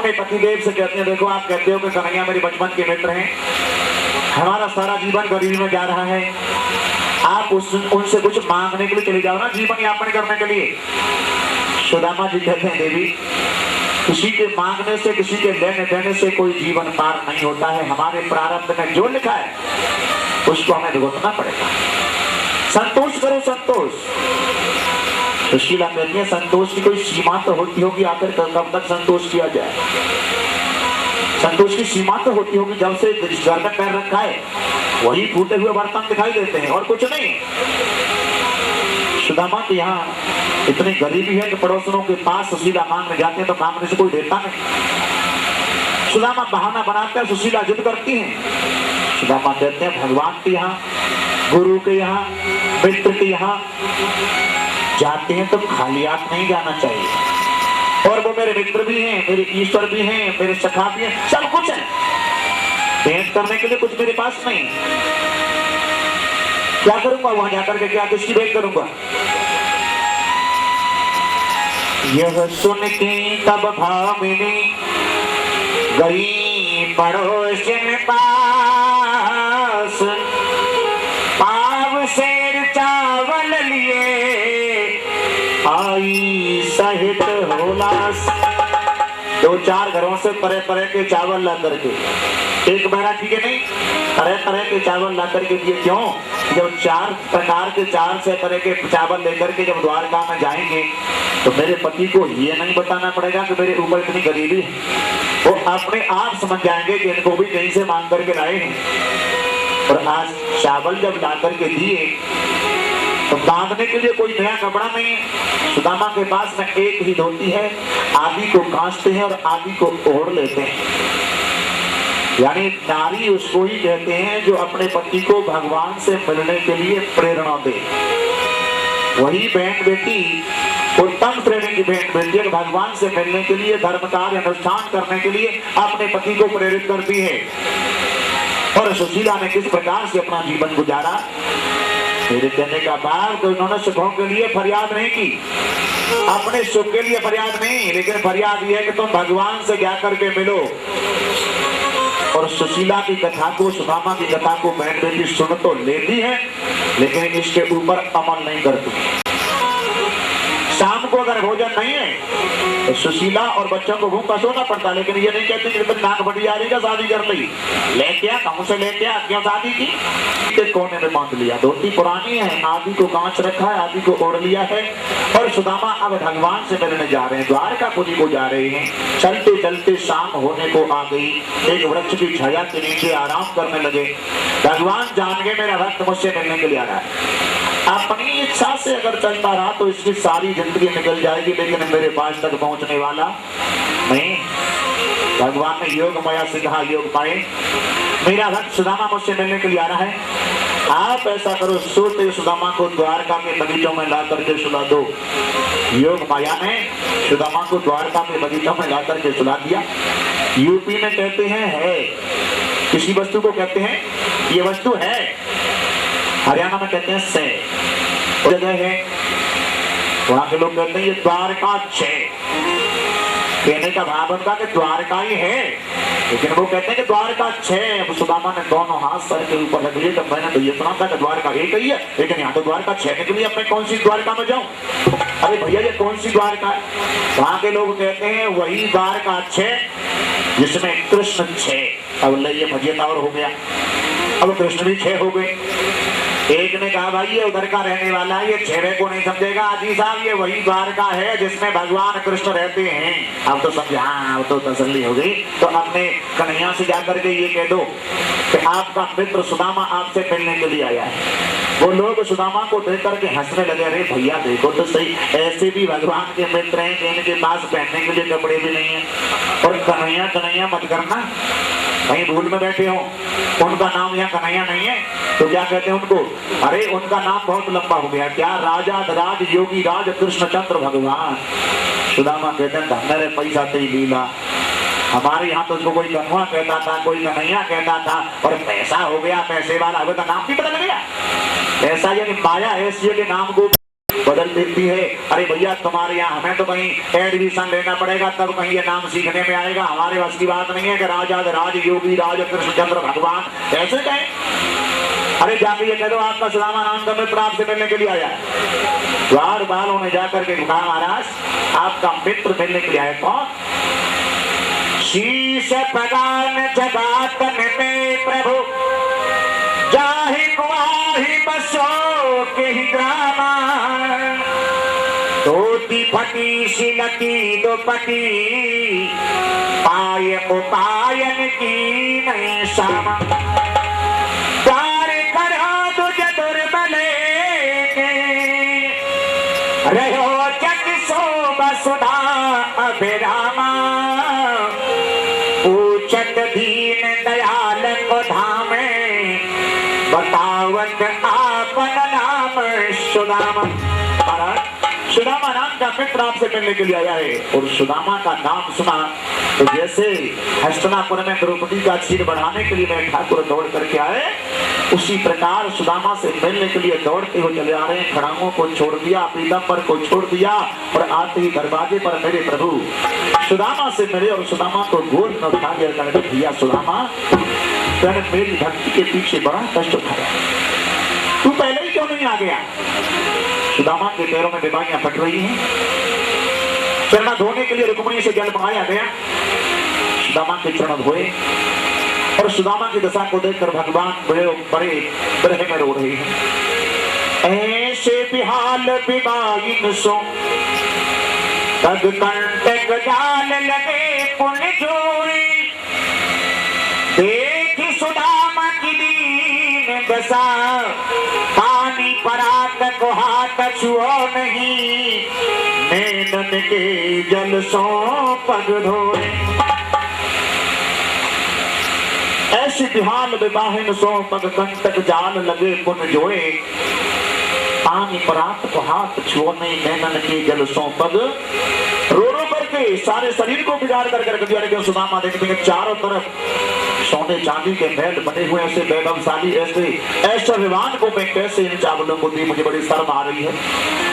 अपने पतिदेव से कहते हैं, देखो आप कहते हो कि कन्हैया मेरे बचपन के मित्र हैं, हमारा सारा जीवन गरीबी में जा रहा है, आप उनसे कुछ मांगने के लिए चले जाओ ना, जीवन यापन करने के लिए। सुदामा जी कहते हैं, देवी किसी के मांगने से, किसी के लेने देने से कोई जीवन पार नहीं होता है। हमारे प्रारब्ध में जो लिखा है उसको हमें भुगतना पड़ेगा। संतोष करो संतोष। सुशीला कहती है, संतोष की कोई सीमा तो होती होगी, आखिर कब तक संतोष किया जाए। संतोष की सीमा तो होती होगी, जब से घर में पैर रखा है वही फूटे हुए बर्तन दिखाई देते हैं और कुछ नहीं। सुदामा के यहाँ इतनी गरीबी है कि पड़ोसनों के पास सुशीला मांगने जाते हैं तो मांगने से कोई देता नहीं। सुदामा बहाना बनाते हैं, सुशीला जिद करती है। सुदामा कहते हैं, भगवान के यहाँ, गुरु के यहाँ, मित्र के यहाँ जाते हैं तो खाली हाथ नहीं जाना चाहिए। और वो मेरे मित्र भी हैं, मेरे ईश्वर भी हैं, मेरे सखा भी हैं, सब कुछ है। भेंट करने के लिए कुछ मेरे पास नहीं। क्या करूंगा वहां जाकर के, क्या किसकी भेंट करूंगा। यह सुन के तब भामिनी गई पड़ोसन पास, पाव सेर चावल लिए आई सहित होलास। 2-4 घरों से तरह तरह के चावल ला करके, एक बार ठीक है नहीं, तरह तरह के चावल ला करके दिए। क्यों? जब 4 प्रकार के 4 से तरह के चावल लेकर के जब द्वारका में जाएंगे तो मेरे पति को ये नहीं बताना पड़ेगा कि मेरे ऊपर इतनी गरीबी है। वो अपने आप समझ जाएंगे कि इनको भी कहीं से मांग करके लाए हैं। और आज चावल जब ला करके दिए तो बांधने के लिए कोई नया कपड़ा नहीं है। सुदामा के पास में एक ही धोती है, आदि को कांचते हैं और आदि को ओढ़ लेते हैं। यानी नारी उसको ही कहते हैं जो अपने पति को भगवान से मिलने के लिए प्रेरणा दे। वही बहन बेटी उत्तम श्रेणी की बहन बेटी है, भगवान से मिलने के लिए, धर्म कार्य अनुष्ठान करने के लिए अपने पति को प्रेरित करती है। और सुशीला ने किस प्रकार से अपना जीवन गुजारा, मेरे कहने का भाव तो उन्होंने सुखों के लिए फरियाद नहीं की, अपने सुख के लिए फरियाद नहीं, लेकिन फरियाद यह है कि तुम भगवान से जाकर के मिलो। और सुशीला की कथा को, सुदामा की कथा को बहन बेटी सुन तो लेती है, लेकिन इसके ऊपर अमल नहीं करती। शाम को अगर भोजन नहीं है तो सुशीला और बच्चों को भूखा सोना पड़ता, लेकिन ये नहीं कहती कि नाक भटियारी का शादी कर ली, लेके आ, कहूं से लेके आ, क्यों शादी की, कोने में बांध लिया। धोती पुरानी है, आदि को कांच रखा है, आदि को ओढ़ लिया है। और सुदामा अब भगवान से मिलने जा रहे हैं, द्वारकापुरी को जा रहे हैं। चलते चलते शाम होने को आ गई, एक वृक्ष की छाया के नीचे आराम करने लगे। भगवान जान गए मेरा भक्त मुझसे मिलने के लिए आ रहा है। अपनी इच्छा से अगर चलता रहा तो इसकी सारी जिंदगी निकल जाएगी, लेकिन मेरे पास तक पहुंचने वाला नहीं। भगवान ने योग माया से कहा, योग पाए, मेरा भक्त सुदामा मुझसे मिलने के लिए आ रहा है, आप ऐसा करो, सोते सुदामा को द्वारका के बगीचों में ला करके सुला दो। योग माया ने सुदामा को द्वारका के बगीचों में ला करके सुला दिया। यूपी में कहते हैं है, किसी वस्तु को कहते हैं ये वस्तु है, हरियाणा में कहते हैं से जगह है, वहां के लोग कहते हैं ये द्वारका छे। कहने का भाव उनका कि द्वारका ही है, लेकिन वो कहते हैं कि द्वारका छह। सुदामा ने दोनों हाथ सर के ऊपर रख लिए, तब मैंने तो ये सुना था कि द्वारका एक ही है, लेकिन यहाँ तो द्वारका छह निकली, अब मैं कौन सी द्वारका में जाऊं। अरे भैया ये कौन सी द्वारका है। वहां के लोग कहते हैं वही द्वारका छह जिसमें कृष्ण छह। अब ये फजीयत और हो गया, अब कृष्ण भी छह हो गए। एक ने कहा भाई ये उधर का रहने वाला है, ये छेवे को नहीं समझेगा। अजी साहब ये वही द्वारका है जिसमें भगवान कृष्ण रहते हैं। अब तो समझे, हाँ अब तो तसल्ली हो गई। तो अपने कन्हैया से जाकर के ये कह दो कि आपका मित्र सुदामा आपसे मिलने के लिए आया है। वो लोग सुदामा को देख करके हंसने लगे, अरे भैया देखो तो सही, ऐसे भी भगवान के मित्र हैं कि इनके पास पहनने के लिए कपड़े भी नहीं है। और कन्हैया कन्हैया मत करना, कहीं भूल में बैठे हो, उनका नाम यहाँ कन्हैया नहीं है तो क्या कहते हैं उनको, अरे उनका नाम बहुत लंबा हो गया, क्या राजा राज योगी राज कृष्णचंद्र भगवान। सुदामा कहते हैं धन्य रे पैसा तेरी लीला, हमारे यहाँ तो उसको कोई कन्हुआ कहता था, कोई कन्हैया कहता था, और पैसा हो गया, पैसे वाला हो गया, नाम भी पता लग गया। ऐसा यानी माया ऐसी के नाम को बदल देती है। अरे भैया तुम्हारे यहाँ हमें तो कहीं एडमिशन लेना पड़ेगा तब कहीं ये नाम सीखने में आएगा, हमारे बस की बात नहीं है कि राजा राज योगी राज कृष्णचंद्र भगवान ऐसे कहें। अरे जाके ये कह दो आपका सुदामा नाम का मित्र आपसे मिलने के लिए आया है। द्वार बालों ने जाकर के कहा महाराज आपका मित्र मिलने के लिए आया। कौन? शीश प्रदान जगातन में प्रभु जाहि गुआहि बसो के ही ग्रामा धोती फटी सिलती दोपटी पाय उपायन की नहीं सामा रहो जग सो बसुधा अभिरामा पूछत दीन दयाल को धामे बतावत आपन नाम सुदामा। सुदामा नाम का मित्र आपसे मिलने के लिए आया है। और सुदामा का नाम सुना तो जैसे हस्तिनापुर में द्रौपदी का सिर बढ़ाने के लिए मैं ठाकुर दौड़ करके आए, उसी प्रकार सुदामा से मिलने के लिए दौड़ते हुए चले आ रहे हैं। खड़ांगों को छोड़ दिया, पीताम्बर को छोड़ दिया और आते ही दरवाजे पर मेरे प्रभु सुदामा से मिले और सुदामा को गोद में उठा दिया। भैया सुदामा मैंने मेरी भक्ति के पीछे बड़ा कष्ट उठाया, तू पहले ही क्यों नहीं आ गया? सुदामा के पैरों में बीमारियां फट रही हैं। चरण धोने के लिए रुक्मिणी से जल मंगाया गया, सुदामा के चरण धोए और सुदामा की दशा को देखकर भगवान बड़े बड़े विरह में रो रहे हैं। ऐसे बिहाल बिबाइन सो तब कंटक जाल लगे पुन जोई देखी सुदामा की दीन दशा पानी परात को हाथ छुओ नहीं नैनन के जल सो पग धोए। ऐसी बिहाल विवाहिन सो पग कंटक जाल लगे पुन जोए पानी परात को हाथ छुओ नहीं नैनन के जल सो पग। रो रो करके सारे शरीर को बिगाड़ कर दिया। लेकिन सुदामा देखते हैं चारों तरफ सोने चांदी के महल बने हुए, ऐसे वैभवशाली ऐसे ऐश्वर्यवान को मैं कैसे इन चावलों को दी, मुझे बड़ी शर्म आ रही है।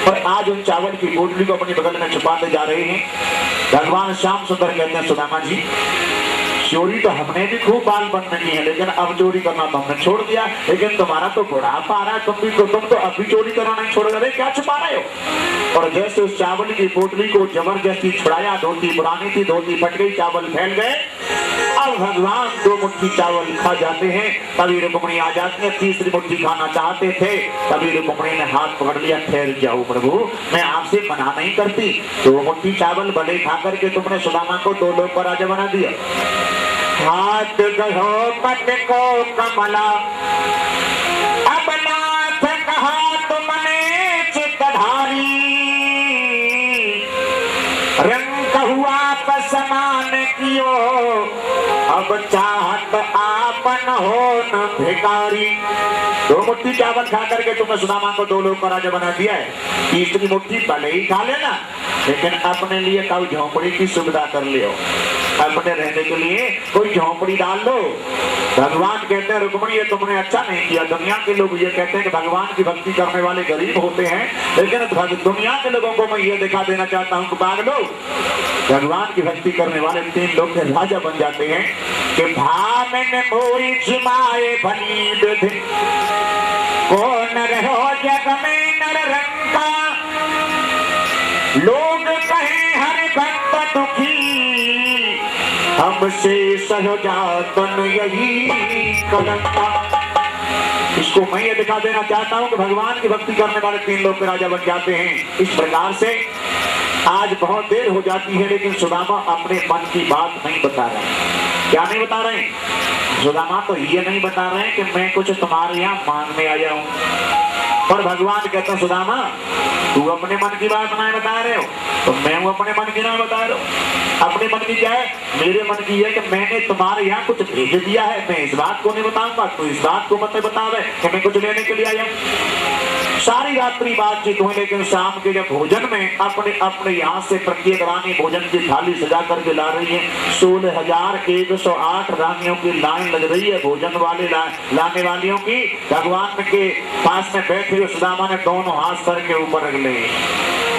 और आज उन चावल की पोटली को अपनी बगल में छुपाते जा रहे हैं। भगवान श्याम सुंदर कहते हैं सुदामा जी चोरी तो हमने भी खूब बाल बंद की है, लेकिन अब चोरी करना तो हमने छोड़ दिया। लेकिन तुम्हारा तो बुढ़ापा आ रहा है, तुम तो अभी चोरी करना नहीं छोड़ रहे, क्या छुपा रहे हो? और जैसे उस चावल की पोटली को जबरदस्ती छुड़ाया, धोती पुरानी थी, धोती फट गई, चावल फैल गए। अब भगवान दो मुट्ठी चावल खा जाते हैं, तभी रुक्मिणी आ जाती है। तीसरी मुट्ठी खाना चाहते थे, तभी रुक्मिणी ने हाथ पकड़ लिया। ठहर जाओ प्रभु, मैं आपसे मना नहीं करती। दो मुट्ठी चावल भले खा करके तुमने सुदामा को 2 लोग का राजा बना दिया। हाथ गढ़ो पट को कमला अब नाथ कहा तुमने चितधारी रंग हुआ समान कियो अब चाहत आपन हो न भिखारी। 2 मुट्ठी चावल खा करके तुमने सुदामा को 2 लोग का राजा बना दिया है। तीसरी मुट्ठी भले ही खा लेना, लेकिन अपने लिए कोई झोंपड़ी की सुविधा कर लियो, अपने रहने के लिए कोई झोंपड़ी डाल लो। भगवान कहते हैं रुक्मिणी ये तुमने अच्छा नहीं किया। दुनिया के लोग ये कहते हैं कि भगवान की भक्ति करने वाले गरीब होते हैं, लेकिन दुनिया के लोगों को मैं ये दिखा देना चाहता हूँ कि पागलो भगवान की भक्ति करने वाले 3 लोग के राजा बन जाते हैं। कि भामन मोरी छिमाए भली विधि कौन रहो जग में नर रंका लोग कहे हर भक्त दुखी हमसे सहजातन यही कलंका। इसको मैं ये दिखा देना चाहता हूँ कि भगवान की भक्ति करने वाले 3 लोग के राजा बन जाते हैं। इस प्रकार से आज बहुत देर हो जाती है, लेकिन सुदामा अपने मन की बात नहीं बता रहे। क्या नहीं बता रहे? सुदामा तो ये नहीं बता रहे कि मैं कुछ तुम्हारे यहाँ मांगने आया हूँ, पर भगवान कहते हैं सुदामा तू अपने मन की बात नहीं बता रहे हो, तो मैं हूँ अपने मन की ना बता रहा हूँ। अपने मन की क्या है? मेरे मन की है कि मैंने तुम्हारे यहाँ कुछ भेज दिया है, मैं इस बात को नहीं बताऊंगा, तो इस बात को मत बता रहे कि मैं कुछ लेने के लिए आया हूँ। सारी रात्रि बातचीत हुई, लेकिन शाम के जब भोजन में अपने अपने यहाँ से प्रत्येक रानी भोजन की थाली सजा करके ला रही है। 16,108 रानियों की लाइन लग रही है भोजन वाले लाने वालियों की। भगवान के पास में बैठे हुए सुदामा ने दोनों हाथ सर के ऊपर रख ले।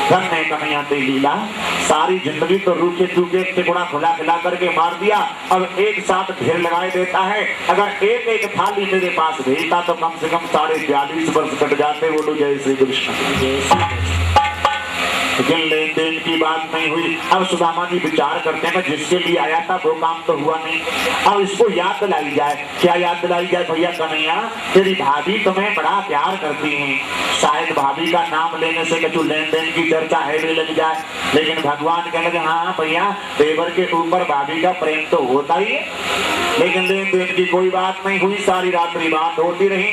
धन्य कन्हैया तेरी लीला, सारी जिंदगी तो रूखे चूके टिकड़ा खिला करके मार दिया, अब एक साथ ढेर लगाए देता है। अगर एक एक थाली मेरे पास भेजता तो कम से कम 42.5 वर्ष कट जाते। बोलो जय श्री कृष्ण। लेकिन लेन देन की बात नहीं हुई। अब सुदामा जी विचार करते हैं जिसके लिए आया था वो काम तो हुआ नहीं, अब इसको याद दिलाई जाए। क्या याद दिलाई जाए? भैया कन्हैया, तेरी भाभी तुम्हें बड़ा प्यार करती है, शायद भाभी का नाम लेने से कुछ लेन देन की चर्चा है भी लग जाए। लेकिन भगवान कहने लगे हाँ भैया, देवर के ऊपर भाभी का प्रेम तो होता ही है। लेकिन लेन देन की कोई बात नहीं हुई, सारी रात्रि बात होती रही।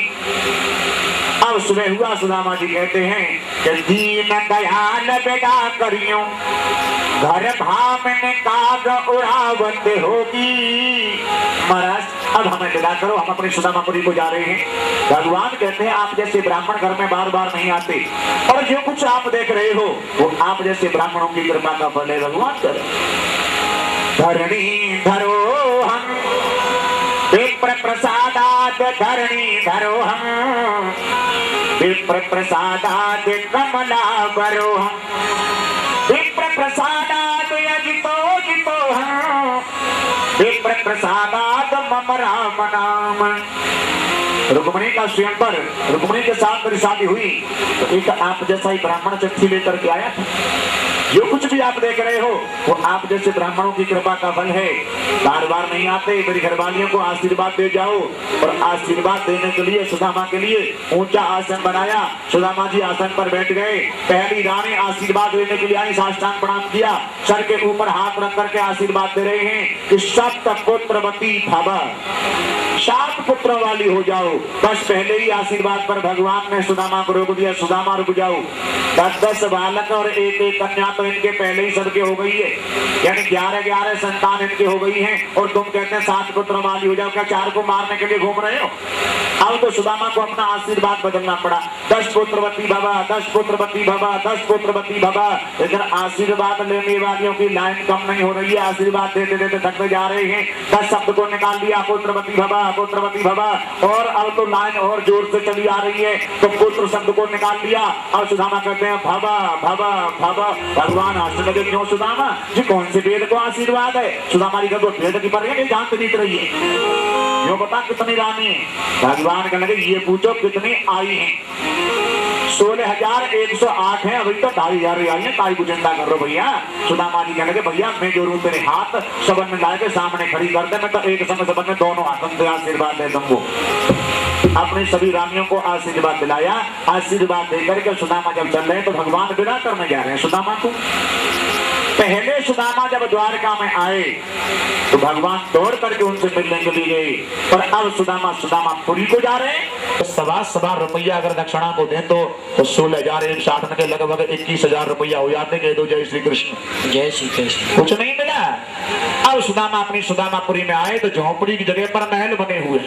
अब सुबह हुआ, सुदामा जी कहते हैं कि दीन दयाल बेटा करियो, घर भामने काग उड़ावत होगी। महाराज अब हमें विदा करो, हम अपने सुदामापुरी को जा रहे हैं। भगवान कहते हैं आप जैसे ब्राह्मण घर में बार बार नहीं आते, और जो कुछ आप देख रहे हो वो आप जैसे ब्राह्मणों की कृपा का फल है। भगवान करो धरणी धरो हम विप्र प्रसादात, धरणी धरो हम विप्र प्रसादात, कमला बरो हम विप्र प्रसादात, अजितो जितो हम विप्र प्रसादात, मम राम नाम। रुक्मिणी का स्वयंवर, रुक्मिणी के साथ मेरी शादी हुई तो एक आप जैसा ही ब्राह्मण चिट्ठी लेकर के आया था। जो कुछ भी आप देख रहे हो वो आप जैसे ब्राह्मणों की कृपा का फल है। बार बार नहीं आते, मेरी घरवालियों को आशीर्वाद दे जाओ। और आशीर्वाद देने के लिए सुदामा के लिए ऊंचा आसन बनाया। सुदामा जी आसन पर बैठ गए। पहली रानी आशीर्वाद लेने के लिए आई, साष्टांग प्रणाम किया, सर के ऊपर हाथ रख करके आशीर्वाद दे रहे हैं कि सप्त पुत्रवती भव, 7 पुत्रों वाली हो जाओ। बस पहले ही आशीर्वाद पर भगवान ने सुदामा को रोक दिया, सुदामा रुक जाओ। 10-10 बालक और एक कन्या तो इनके पहले ही सबके हो गई है, यानी 11-11 संतान इनके हो गई हैं। और तुम कहते हैं 7 पुत्रों वाली हो जाओ, क्या 4 को मारने के लिए घूम रहे हो? अब तो सुदामा को अपना आशीर्वाद बदलना पड़ा। 10 पुत्रवती भवा, 10 पुत्रवती भवा, 10 पुत्रवती भवा। लेकिन आशीर्वाद लेने वालियों की लाइन कम नहीं हो रही है, आशीर्वाद देते देते थकते जा रहे हैं। 10 शब्द को निकाल दिया, पुत्रवती भवा, पुत्रवती भवा। और अब तो लाइन और जोर से चली आ रही है, तो पुत्र शब्द को निकाल दिया। और सुदामा कहते हैं भवा भवा भवा। भगवान हंसने लगे, क्यों सुदामा जी, कौन से वेद को आशीर्वाद है? सुदामा जी का तो वेद की पर है, जान से जीत रही है। जो बता कितनी रानी है? भगवान कहने लगे ये पूछो कितनी आई है? 16,108 है, अभी तो 2,500 आई है, काई को चिंता कर रहे भैया। सुदामा जी कहने लगे भैया मैं जोड़ू तेरे हाथ, सबन में लाके सामने खड़ी कर दे, मैं तो एक समय सबन में दोनों हाथों से आशीर्वाद दे दूंगा। अपने सभी रानियों को आशीर्वाद दिलाया। आशीर्वाद देकर के सुदामा जब चल रहे तो भगवान विदा करने जा रहे हैं सुदामा को। पहले सुदामा जब द्वारका में आए तो भगवान दौड़ करके उनसे मिलने के लिए गए, पर अब सुदामापुरी को जा रहे हैं। तो 1.25 रुपया अगर दक्षिणा को दें तो 16,108 के लगभग 21,000 रुपया हो जाते। कह दो जय श्री कृष्ण। जय श्री कृष्ण। कुछ नहीं मिला। अब सुदामा अपनी सुदामापुरी में आए तो झोंपड़ी की जगह पर महल बने हुए।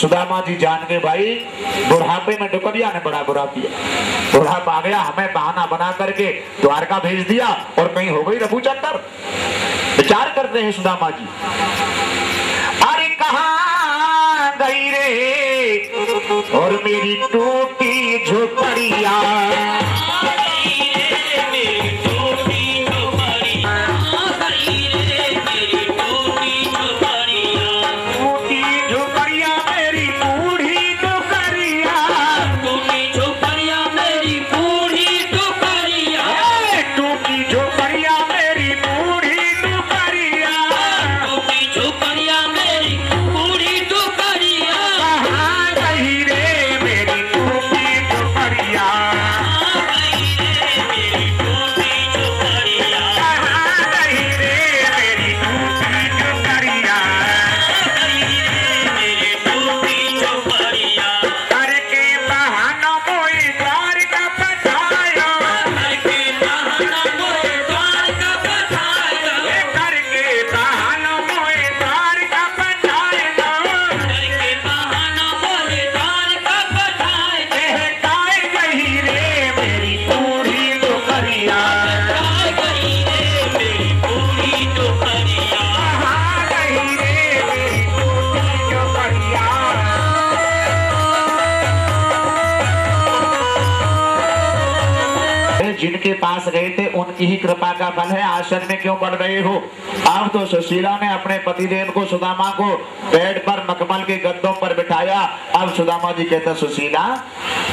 सुदामा जी जान के भाई बुढ़ापे में डुकरिया ने बड़ा बुरा किया, बुढ़ापा आ गया, हमें बहाना बना करके द्वारका भेज दिया और कहीं हो गई रघुचंदर। विचार करते हैं सुदामा जी, अरे कहाँ गई रे और मेरी टूटी झोपड़िया, पास गए थे उनकी ही कृपा का फल है, आश्चर्य में क्यों पड़ रहे हो। अब तो सुशीला ने अपने पतिदेव को सुदामा को बेड पर मखमल के गद्दों पर बिठाया। अब सुदामा जी कहते सुशीला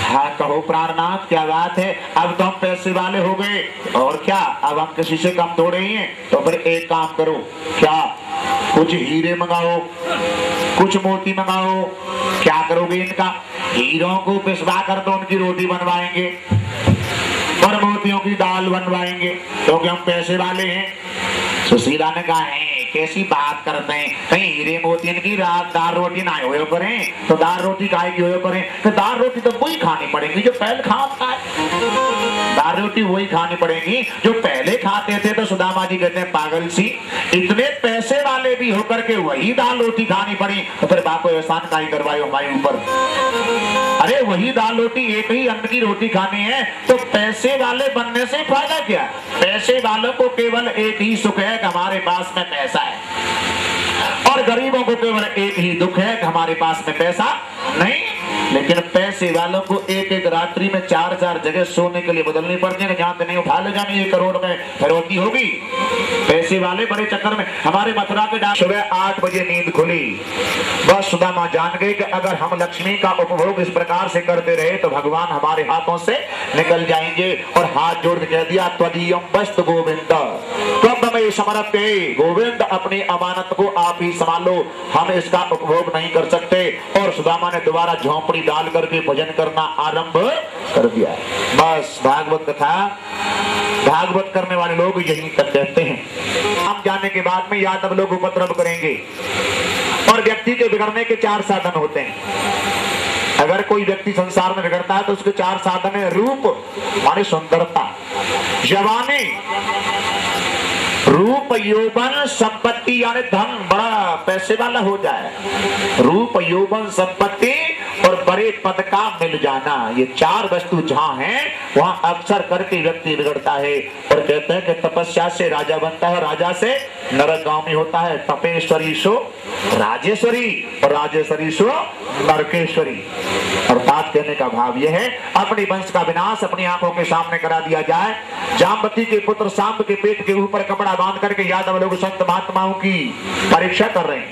हाँ कहो प्राणनाथ क्या बात है, अब तो हम पैसे वाले हो गए और क्या अब हम किसी से कम थोड़े ही हैं। तो फिर एक काम करो, क्या कुछ हीरे मंगाओ, कुछ मोती मंगाओ। क्या करोगे इनका? हीरों को पिसवा कर तो उनकी रोटी बनवाएंगे और मोतियों की दाल बनवाएंगे क्योंकि हम पैसे वाले हैं। सुशीला ने कहा है कैसी बात करते हैं, कहीं हीरे मोती की दाल रोटी ना हो करें तो दाल रोटी काहे की हो करें। तो दाल रोटी तो वही खानी पड़ेगी जो पहले खाता है, दाल रोटी वही खानी पड़ेगी जो पहले खाते थे। तो सुदामा जी कहते हैं पागल सी, इतने पैसे वाले भी होकर के वही दाल रोटी खानी पड़ी तो फिर बाप को एहसान काहे करवाए हमारे ऊपर। अरे वही दाल रोटी एक ही अन्न की रोटी खानी है तो पैसे वाले बनने से फायदा क्या। पैसे वालों को केवल एक ही सुख है कि हमारे पास में पैसा है और गरीबों को केवल एक ही दुख है कि हमारे पास में पैसा नहीं। लेकिन पैसे वालों को एक एक रात्रि में 4-4 जगह सोने के लिए बदलनी पड़ती है, जहां से नहीं उठा ले जानी 1 करोड़ में फिरौती होगी। पैसे वाले बड़े चक्कर में हमारे मथुरा के सुबह 8 बजे नींद खुली, बस सुदामा जान गए कि अगर हम लक्ष्मी का उपभोग इस प्रकार से करते रहे तो भगवान हमारे हाथों से निकल जाएंगे। और हाथ जोड़ के कह दिया त्वदीयम वस्तु गोविंद त्वमेव समर्पये, गोविंद अपनी अमानत को आप ही संभालो, हम इसका उपभोग नहीं कर सकते। और सुदामा ने दोबारा झोंपड़ी डाल करके भजन करना आरंभ कर दिया। बस भागवत कथा भागवत करने वाले लोग यही तक कहते हैं। हम जाने के बाद में यादव लोग उपद्रव करेंगे और व्यक्ति के बिगड़ने के 4 साधन होते हैं। अगर कोई व्यक्ति संसार में बिगड़ता है तो उसके 4 साधन है। रूप माने सुंदरता, जवानी, रूप यौवन संपत्ति यानी धन, बड़ा पैसे वाला हो जाए, रूप यौवन संपत्ति और बड़े पद का मिल जाना, ये 4 वस्तु जहां हैं वहां अक्सर करके व्यक्ति बिगड़ता है। और कहते हैं कि तपस्या से राजा बनता है, राजा से नरकगामी होता है। तपेश्वरी सो राजेश्वरी और राजेश्वरी सो नरकेश्वरी। अर्थात कहने का भाव यह है अपनी वंश का विनाश अपनी आंखों के सामने करा दिया जाए। जामवती के पुत्र सांब के पेट के ऊपर कपड़ा बांध करके यादव लोग संत महात्माओं की परीक्षा कर रहे हैं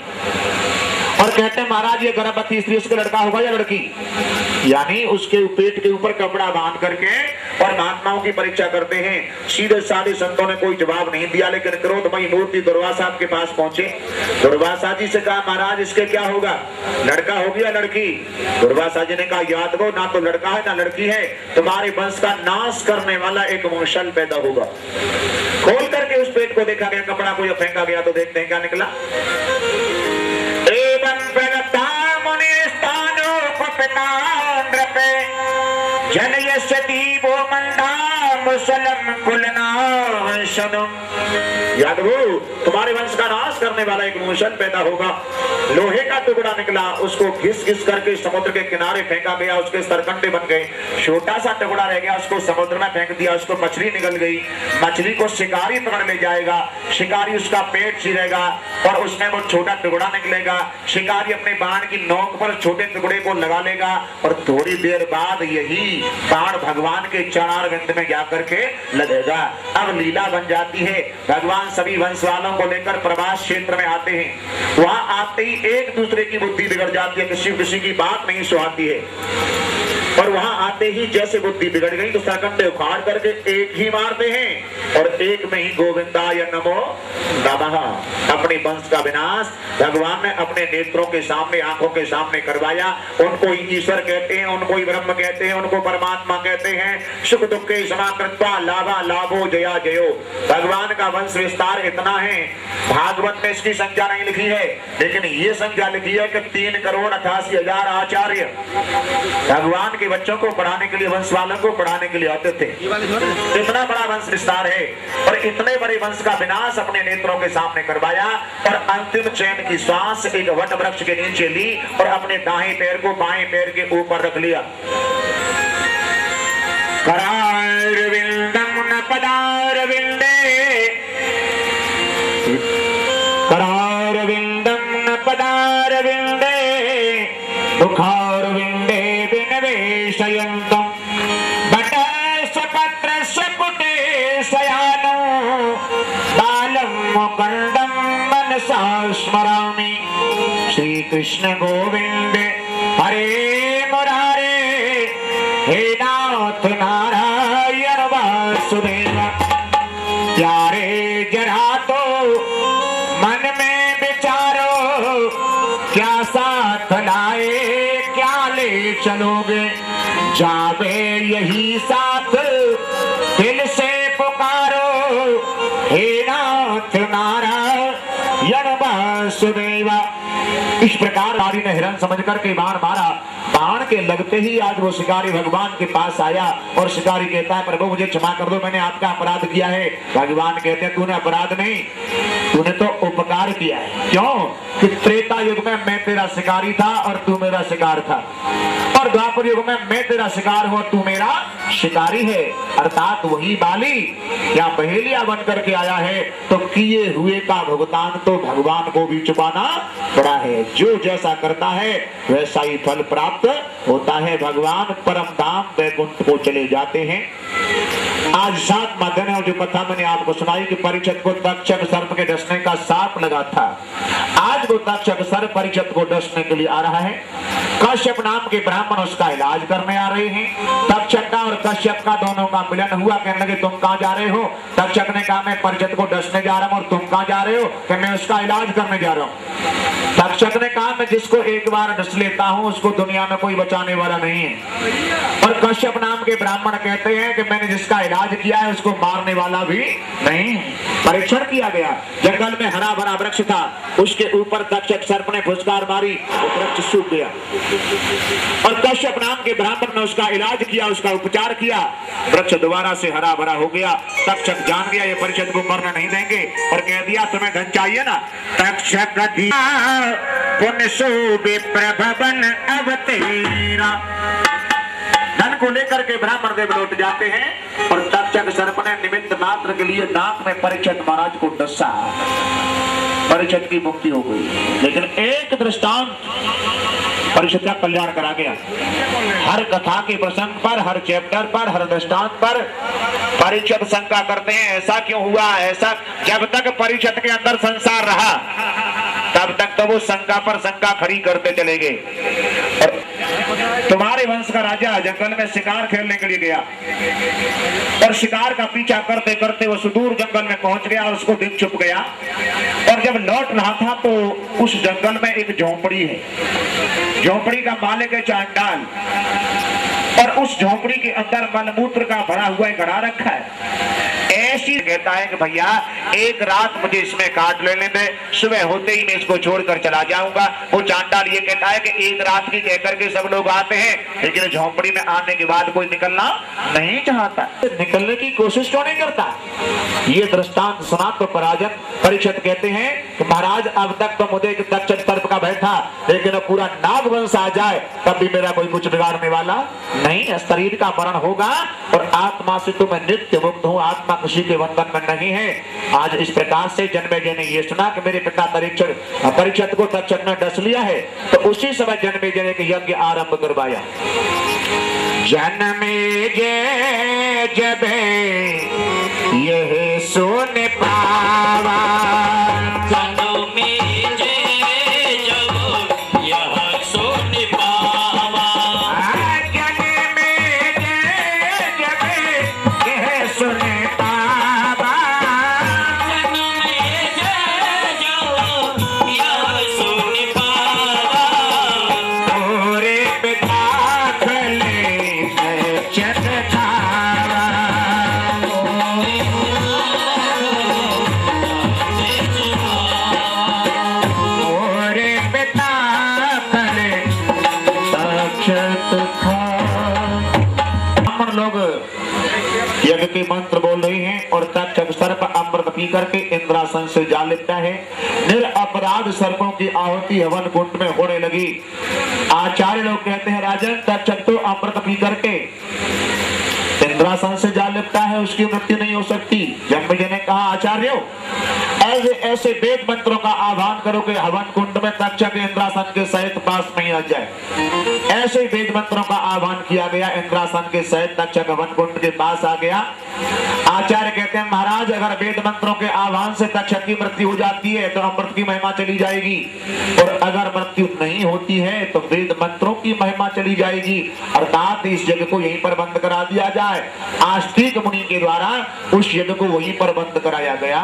और कहते हैं महाराज ये गर्भवती स्त्री उसका लड़का होगा या लड़की, यानी उसके पेट के ऊपर कपड़ा बांध करके और महात्माओं की परीक्षा करते हैं। सीधे साधे संतों ने कोई जवाब नहीं दिया, लेकिन क्रोधमयी मूर्ति दुर्वासा के पास पहुंचे। दुर्वासा जी से कहा महाराज इसके क्या होगा, लड़का होगी या लड़की। दुर्वासा जी ने कहा यादव ना तो लड़का है ना लड़की है, तुम्हारे वंश का नाश करने वाला एक वंशल पैदा होगा। खोल करके उस पेट को देखा गया, कपड़ा को फेंका गया तो देखते हैं क्या निकला। यादव तुम्हारे वंश का नाश करने वाला एक वंशज पैदा होगा। लोहे का टुकड़ा निकला, उसको घिस घिस करके समुद्र के किनारे फेंका गया, उसके सरकंडे बन गए। छोटा सा टुकड़ा रह गया, उसको समुद्र में फेंक दिया, उसको मछली निकल गई। मछली को शिकारी पकड़ ले जाएगा, शिकारी उसका पेट चीरेगा और उसमें वो छोटा टुकड़ा निकलेगा। शिकारी अपने बाण की नोक पर छोटे टुकड़े को लगा लेगा और थोड़ी देर बाद यही बाण भगवान के चरणारविंद में जाकर के लगेगा। अब लीला बन जाती है, भगवान सभी वंश वालों को लेकर प्रवास क्षेत्र में आते हैं। वहां आते ही एक दूसरे की बुद्धि बिगड़ जाती है, किसी की बात नहीं सुहाती है। और वहां आते ही जैसे बुद्धि बिगड़ गई तो सरकंडे उखाड़ करके एक ही मारते हैं और एक में ही गोविंदाय नमो नमः। अपने वंश का विनाश भगवान ने अपने नेत्रों के सामने, आंखों के सामने करवाया। उनको ही ईश्वर कहते हैं, उनको ही ब्रह्म कहते हैं, उनको परमात्मा कहते हैं। सुख दुख के समाकृत्वा लाभा लाभो जया जयो। भगवान का वंश विस्तार इतना है, भागवत में इसकी संख्या नहीं लिखी है, लेकिन ये संख्या लिखी है कि 3,88,000 आचार्य भगवान के बच्चों को पढ़ाने के लिए, वंश वालों को पढ़ाने के लिए आते थे। इतना बड़ा वंश विस्तार है और इतने बड़े वंश का विनाश अपने नेत्रों के सामने करवाया और अंतिम चैन की श्वास एक वट वृक्ष के नीचे ली और अपने दाहिने पैर को बाएं पैर के ऊपर रख लिया। करारविंदम न पदारविंदे, करारविंदम न पदारविंदे, मुखारविंदे विनवेशयन्तम् बटस्य पत्रस्य पुटे स्मरामि श्री कृष्ण गोविंद हरे मुरारे हे नाथ नारायण वासुदेव। प्यारे जरा तो मन में विचारो क्या साथ लाए क्या ले चलोगे, जावे यही साथ दिल से पुकारो हे नाथ नारायण वासुदेवा। इस प्रकार नारी ने हिरण समझ करके बाण मारा। बाण के लगते ही आज वो शिकारी भगवान के पास आया और शिकारी कहता है प्रभु मुझे क्षमा कर दो, मैंने आपका अपराध किया है। भगवान कहते हैं तूने अपराध नहीं, तूने तो उपकार किया है। क्यों कि त्रेता युग में मैं तेरा शिकारी था और तू मेरा शिकार था, और द्वापर युग में मैं तेरा शिकार हूं तू मेरा शिकारी है। अर्थात वही बाली या बहेलिया बन करके आया है तो किए हुए का भुगतान तो भगवान को भी चुकाना पड़ा है। जो जैसा करता है वैसा ही फल प्राप्त होता है। भगवान परम धाम वैकुंठ को चले जाते हैं। आज 7वां दिन है और जो कथा मैंने आपको सुनाई कि परीक्षित को तक्षक सर्प के डसने का साप लगा था, आज वो तक्षक सर्प परीक्षित को डसने के लिए आ रहा है। कश्यप नाम के ब्राह्मण उसका इलाज करने आ रहे हैं। तक्षक का और कश्यप का दोनों का मिलन हुआ। कहने लगे तुम कहाँ जा रहे हो? तक्षक ने कहा मैं परीक्षित को डसने जा रहा हूँ। और तुम कहाँ जा रहे हो? कि मैं उसका इलाज करने जा रहा हूँ। तक्षक ने कहा मैं जिसको एक बार डस लेता हूँ उसको दुनिया में कोई बचाने वाला नहीं है। और कश्यप नाम के ब्राह्मण कहते हैं कि मैंने जिसका इलाज किया है उसको मारने वाला भी नहीं। परीक्षण किया गया। जंगल में हरा भरा वृक्ष था, उसके ऊपर तक्षक सर्प ने फुसकार मारी, वो वृक्ष सूख गया। और कश्यप नाम के ब्राह्मण ने उसका इलाज किया, उसका उपचार किया, वृक्ष दोबारा से हरा भरा हो गया। तक्षक जान गया ये परीक्षित को मरने नहीं देंगे और कह दिया तुम्हें धन चाहिए ना? तक्षक पुण्य शोभे प्रभवन अब तेरा। धन को लेकर के ब्राह्मण देव लौट जाते हैं और तक्षक सर्प ने निमित्त मात्र के लिए नाक में परीक्षित महाराज को डसा। परीक्षित की मुक्ति हो गई। लेकिन एक दृष्टांत परीक्षित का कल्याण करा गया। हर कथा के प्रसंग पर, हर चैप्टर पर, हर दृष्टांत पर परीक्षित शंका करते हैं ऐसा क्यों हुआ, ऐसा। जब तक परीक्षित के अंदर संसार रहा तब तक तो वो शंका पर शंका खड़ी करते चले गए। और तुम्हारे वंश का राजा जंगल में शिकार खेलने के लिए गया और शिकार का पीछा करते करते वो सुदूर जंगल में पहुंच गया और उसको दिन छुप गया। और जब लौट रहा था तो उस जंगल में एक झोंपड़ी है। झोंपड़ी का मालिक है चांडाल और उस झोंपड़ी के अंदर मलमूत्र का भरा हुआ घड़ा रखा है। ऐसी कहता है कि भैया एक रात मुझे इसमें काट लेने दे, सुबह होते ही मैं इसको छोड़कर चला जाऊंगा। वो चांडाल ये कहता है कि एक रात की कहकर के सब लोग आते हैं, लेकिन झोंपड़ी में आने के बाद कोई निकलना नहीं चाहता। निकलने की कोशिश क्यों नहीं करता? ये दृष्टांत सुना तो पराजन परीक्षित कहते हैं कि महाराज अब तक तो मुझे तक्षक सर्प का बैठा, लेकिन अब पूरा नागवंश आ जाए तब भी मेरा कोई कुछ बिगाड़ने वाला नहीं। शरीर का मरण होगा और आत्मा से तो मैं नित्य मुक्त हूँ, आत्मा किसी के बंधन में नहीं है। आज इस प्रकार से जन्मेजय ने ये सुना कि मेरे पिता परीक्षित को तक्षक ने डस लिया है, तो उसी समय जन्मेजय ने एक यज्ञ आरंभ करवाया। जन्मेजय जब यह सुन पावा, के मंत्र बोल रहे हैं और तक्षक सर्प अमृत पी करके इंद्रासन से जा लेता है। निरपराध सर्पों की आहुति हवन कुंड में होने लगी। आचार्य लोग कहते हैं राजन तक्षक तो अमृत पी करके इंद्रासन से जा लेता है, उसकी मृत्यु नहीं हो सकती। जन्मेजय ने कहा आचार्यों ऐसे वेद मंत्रों का आह्वान करो कि हवन कुंड में तक्षक इंद्रासन के सहित पास नहीं आ जाए। ऐसे वेद मंत्रों का आह्वान किया गया। इंद्रासन के सहित तक्षक वन कुंड के पास आ गया। आचार्य कहते हैं महाराज अगर वेद मंत्रों के आह्वान से तक्षक की मृत्यु हो जाती है तो अमृत की महिमा चली जाएगी, और अगर मृत्यु नहीं होती है तो वेद मंत्रों की महिमा चली जाएगी, अर्थात इस यज्ञ को यहीं पर बंद करा दिया जाए। आस्तिक मुनि के द्वारा उस यज्ञ को वहीं पर बंद कराया गया।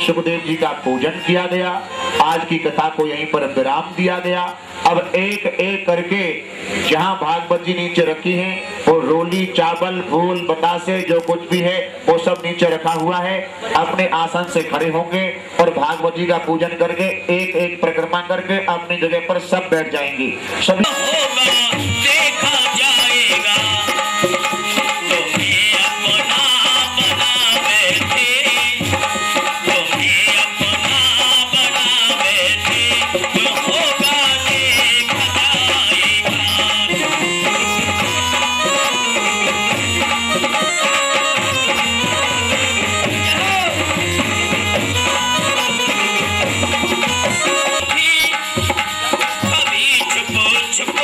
सुखदेव जी का पूजन किया गया। आज की कथा को यहीं पर विराम दिया गया। अब एक एक करके जहां भागवत जी नीचे रखी है वो रोली, चावल, फूल, बतासे जो कुछ भी है वो सब नीचे रखा हुआ है। अपने आसन से खड़े होंगे और भागवत जी का पूजन करके एक एक परिक्रमा करके अपनी जगह पर सब बैठ जाएंगे। सभी देखा जाएगा तुम्हें अपना बना बैठे, तुम्हें अपना बना बैठे, जो होगा देखा जाएगा। कभी छुप छुप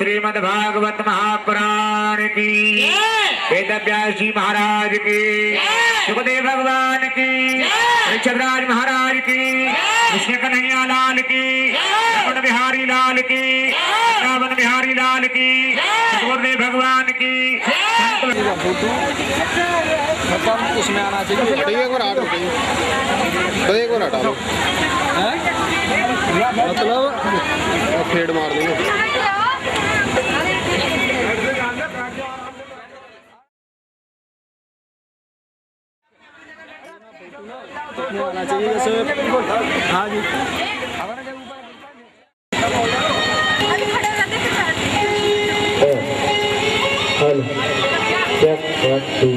श्रीमद् भागवत महापुराण की, वेद व्यास जी महाराज की, सुखदेव भगवान की, ऋषभराज महाराज की, कृष्ण कन्हैया लाल की, रमण बिहारी लाल की, रावण बिहारी लाल की, गुरुदेव भगवान की। मतलब उसमें आना चाहिए। एक बार हटा दो, एक बार हटा दो, मतलब फेड मार देंगे। आना चाहिए जैसे, हाँ जी। Hello, check 1 2।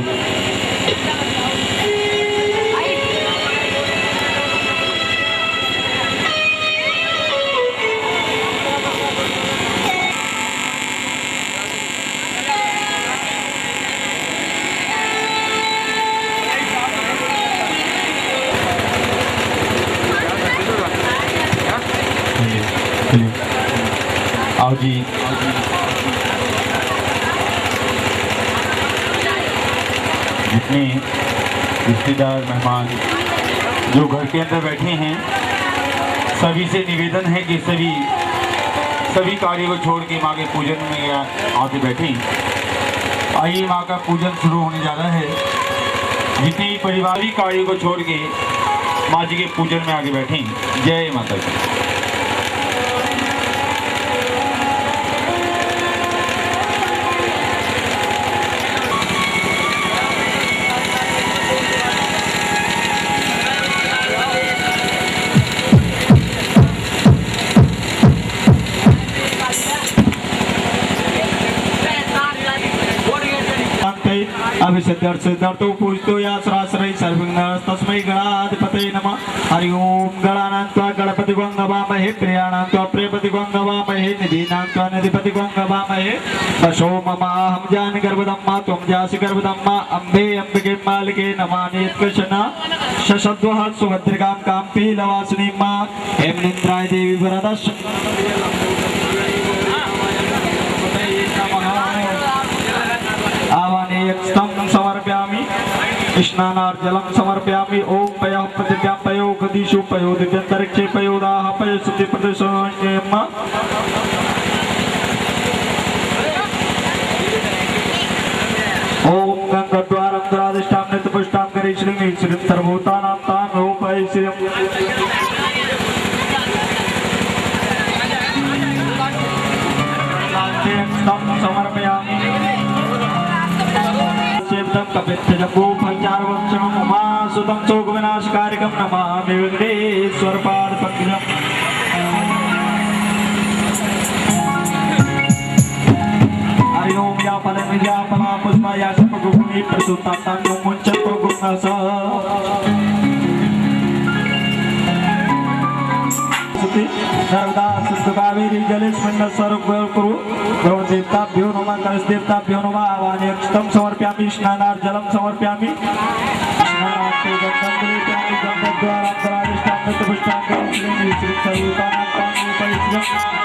आओ जी। जितने रिश्तेदार मेहमान जो घर के अंदर बैठे हैं, सभी से निवेदन है कि सभी कार्य को छोड़ के माँ के पूजन में आके बैठें। आइए, माँ का पूजन शुरू होने जा रहा है। जितने भी पारिवारिक कार्यों को छोड़ के माँ जी के पूजन में आगे बैठें। जय माता दी। अभिषेद्यर्थो पूजतो या श्राश्रय सर्वज्ञस्तस्मै गणाधिपतये नमः। हरि ओम। गणानां गणपति गंगवामहे, प्रियाणां प्रियपति गंगवामहे, निधीनां निधिपति गंगवामहे। दशो ममाहं जान गर्भदम्मा त्वं जासि गर्भदम्मा। अम्बे अम्बिके मालिके नमामि यत्कृष्ण शशद्वः सुभद्रिकां काम्पी लवासिनीं मा। हेमनिन्द्राय देवी वरदश आवानेयस्तं समर्पयामि, स्नानार्जलं समर्पयामि। ओम पयः पृथिव्यां पयो गदिषु पयो दिव्यन्तरिक्षे पयोदाह पय सुति प्रदेशेम। ओम गंगाद्वारं द्वाराधिष्ठां नित्यपुष्टां करी श्रीं श्रीं सर्वभूतानां तां रूपै श्रियं। समर्पयामि उमासुतं शोकविनाशकारिकं नमामि वेङ्कटेश्वरपादपङ्कजम्। हरि ओम। या फलं या फला पुष्पा या पुष्पगुणी प्रसूतां मुञ्चतो गुणस। नर्मदा सिंधु कावेरी जलेस्मिन् सर्वकुरु। देवताभ्यो नमः, कलशदेवताभ्यो नमः। आवाहनेयं समर्पयामि, स्नानार्जलं समर्पयामि। स्नानार्थे गन्धं लेपयामि, गन्धद्वारां द्वाराधिष्ठां नित्यपुष्टां करोमि श्रीं सर्वभूतानां तां रूपै श्रियम्।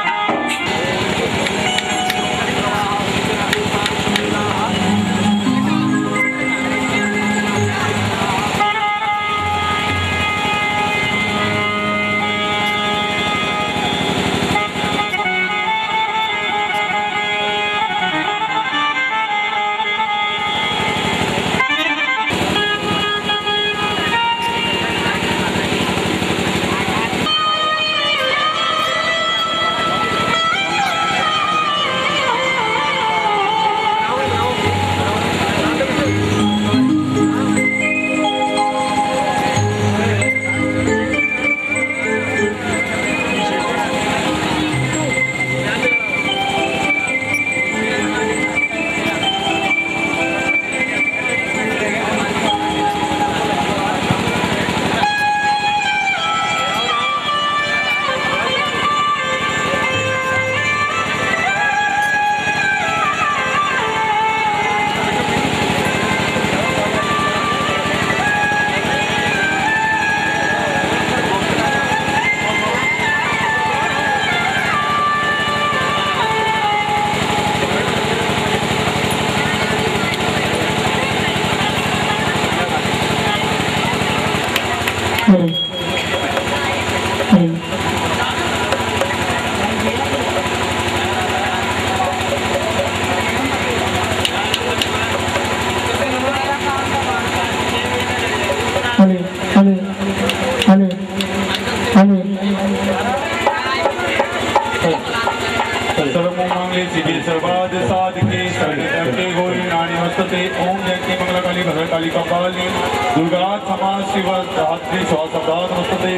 सर्वमंगले शिवे सर्वाद साधके सर्वके गौरी नानी नमस्ते ओम जयंती मंगलकाली भद्रकाली कपाली दुर्गा क्षमा शिव धात्री स्वासदा नमस्ते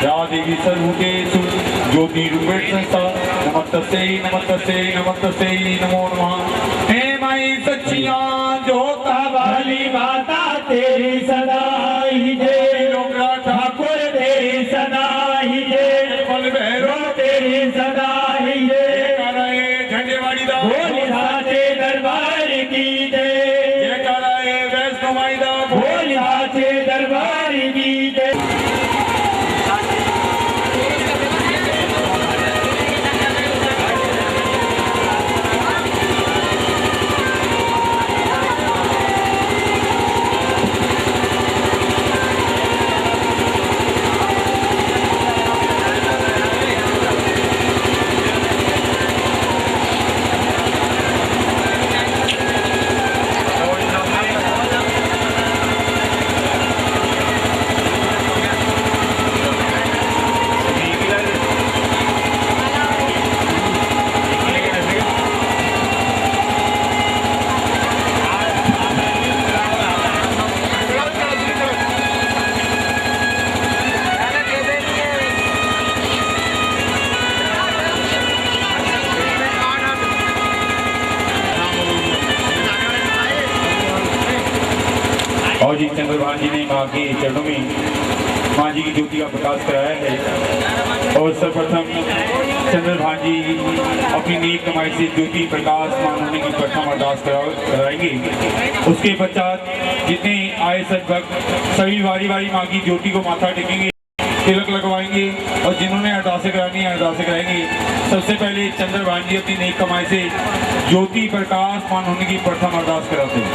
या देवी सर्वभूतेषु ज्योति रूपेण संस्था नमस्ते नमो नमः। हे माई सच्चिया जोता वाली माता तेरी सदा ही जय ठाकुर तेरी सदा ही जय बल भैरव तेरी सदा ही जय झंडेवाड़ी दा भोले साचे दरबार की जय कराए वैष्णो माई दा भोले साचे दरबार की जय। और जी चंद्रभान जी ने माँ के चरणों में माँ जी की ज्योति का प्रकाश कराया है। और सर्वप्रथम चंद्रभान जी अपनी नेक कमाई से ज्योति प्रकाश मान होने की प्रथम अरदास कराएंगे। उसके पश्चात जितने आए सद्भक्त सभी बारी बारी माँ की ज्योति को माथा टेकेंगे, तिलक लगवाएंगे और जिन्होंने अरदासें करानी है अरदासें कराएंगे। सबसे पहले चंद्रभान जी अपनी नेक कमाई से ज्योति प्रकाश मान होने की प्रथम अरदास कराते हैं।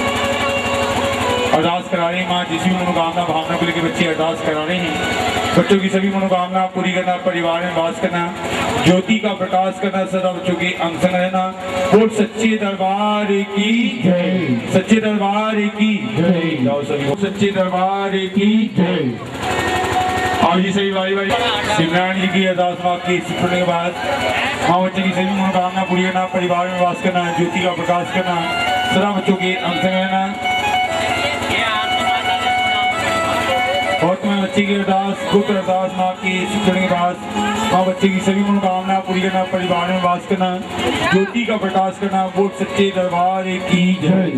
अरदास करा रहे हैं माँ जिसकी मनोकामना भावना को लेकर बच्चे अरदास करा रहे हैं। बच्चों की सभी मनोकामना पूरी करना, परिवार में वास करना, ज्योति का प्रकाश करना, सदा बच्चों के अंग संग रहना। बोल सच्चे दरबार की जय, सच्चे दरबार की जय। जाओ सभी सच्चे दरबार की जय। और जी सभी भाई भाई शिवनारायण जी की अरदास माँ की सुनने के बाद माँ बच्चे की सभी मनोकामना पूरी करना, परिवार में वास करना, ज्योति का प्रकाश करना, सदा बच्चों के अंग संग रहना। और तुम्हें बच्चे की अरदास गुप्त अरदास माँ की सुनने के बाद माँ बच्चे की सभी मनोकामना पूरी करना, परिवार में वास करना, ज्योति का प्रकाश करना। बोल सच्चे दरबार की जय।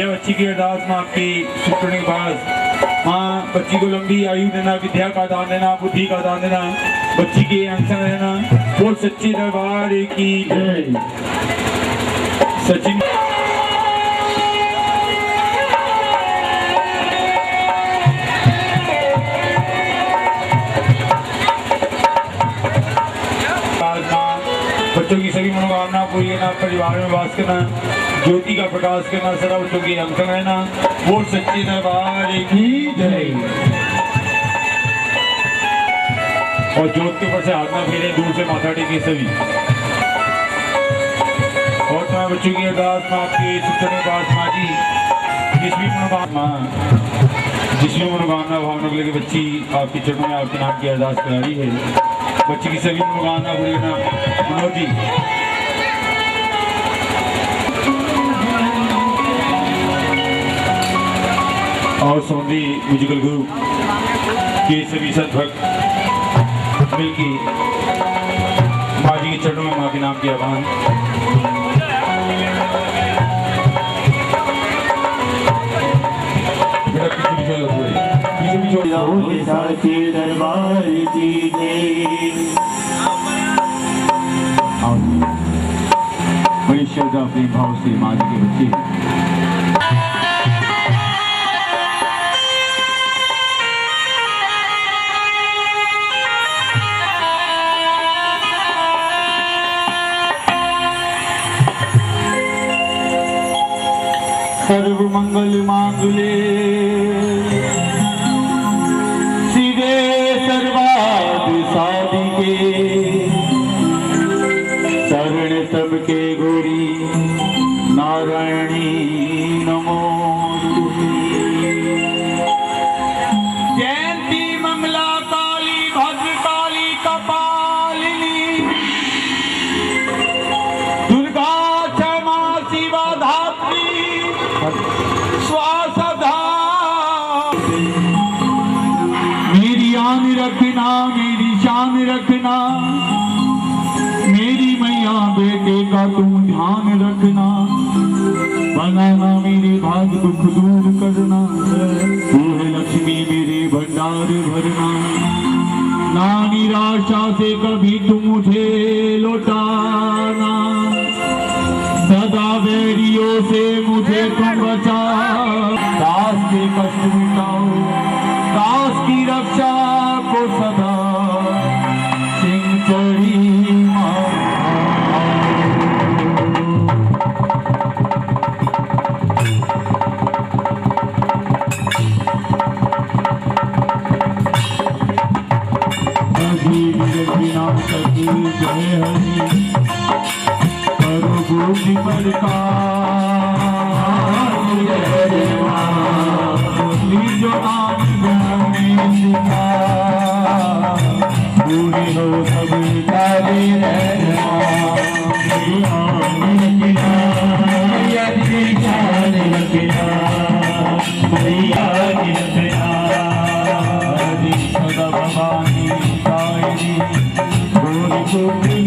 बच्ची की अरदास माँ की सुनने के बाद माँ बच्ची को लंबी आयु देना, विद्या का दान देना, बुद्धि का दान देना, बच्ची के अंग संग रहना। बोल सच्चे दरबार की जय। सचिन बच्चों की सभी मनोकामना पूरी करना, परिवार में वास करना, ज्योति का प्रकाश करना, सदा बच्चों की अंग संग रहना। बोल सच्चे दरबार की जय। और ज्योत के ऊपर से हाथ ना फेरे, दूर से माथा टेके सभी। और तुम्हारे बच्चों की अरदास माँ की सुखने पास माँ जी जिसमें मनोकामना भावना को लेकर बच्ची आपके चरणों में आपके नाम की अरदास करा रही है। बच्ची की सभी मनोकामना पूरी करना। मनोज जी और सौंदी म्यूजिकल ग्रुप के सभी सद्भक्त मिलके माँ जी के चरणों में माँ के नाम की आह्वान। साचे दरबार की जय। बड़ी श्रद्धा प्रेम भाव से माँ जी के बच्चे सर्व मंगल मांगले शिवे सर्वाद रखना, मेरी मैया बेटे का तुम ध्यान रखना, बनाना मेरे भाग दुख दूर करना, तू है लक्ष्मी मेरे भंडार भरना, ना निराशा से कभी तुम मुझे लौटाना, सदा बैरियों से मुझे तुम बचाओ, दास के कष्ट मिटाओ, दास की रक्षा को सदा सिंह चढ़ी माँ। जय हरि करो गोपी प्रकाश जो नाम गाने सिखा पूरी हो सब तारे सदा भवानी साई गोरी गोपी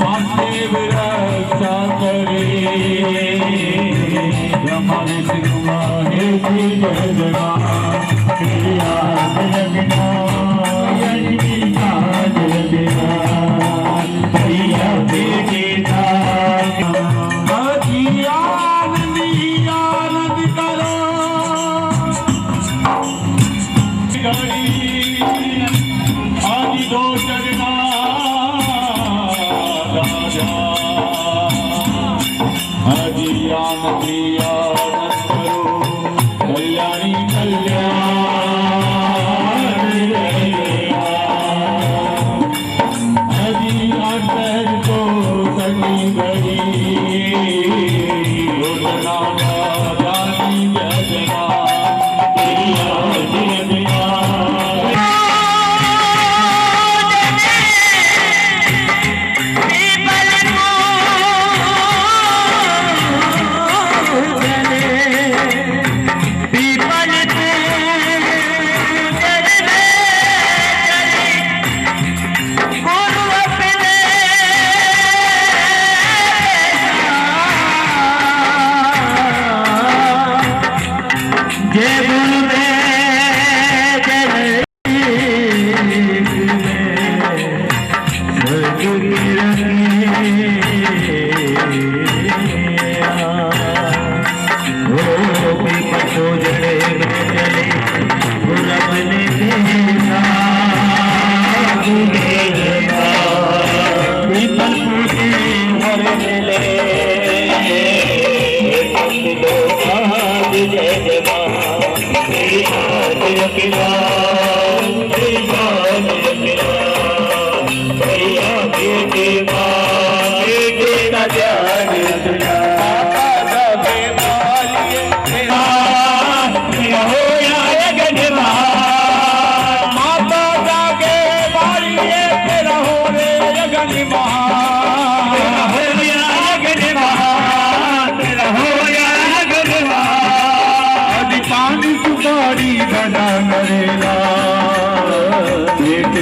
वासुदेव रक्षा करे ब्रह्मा विष्णु महेश जय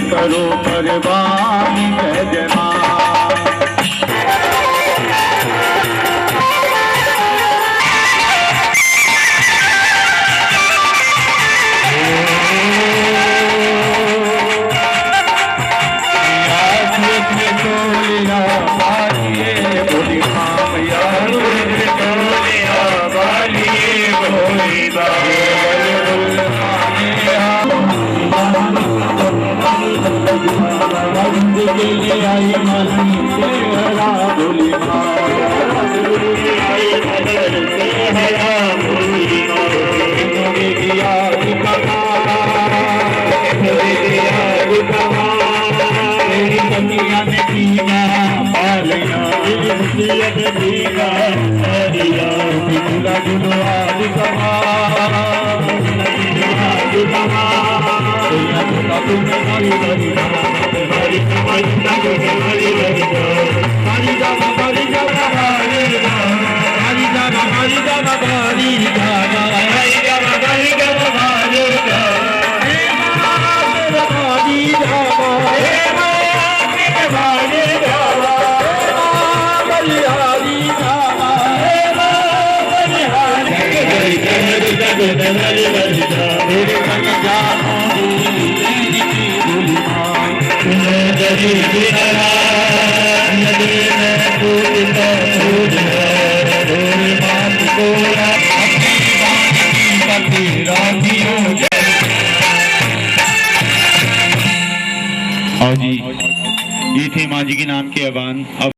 करो परवान जय जय मां। हरि और जी ये थे माँ जी के नाम के अबान। अब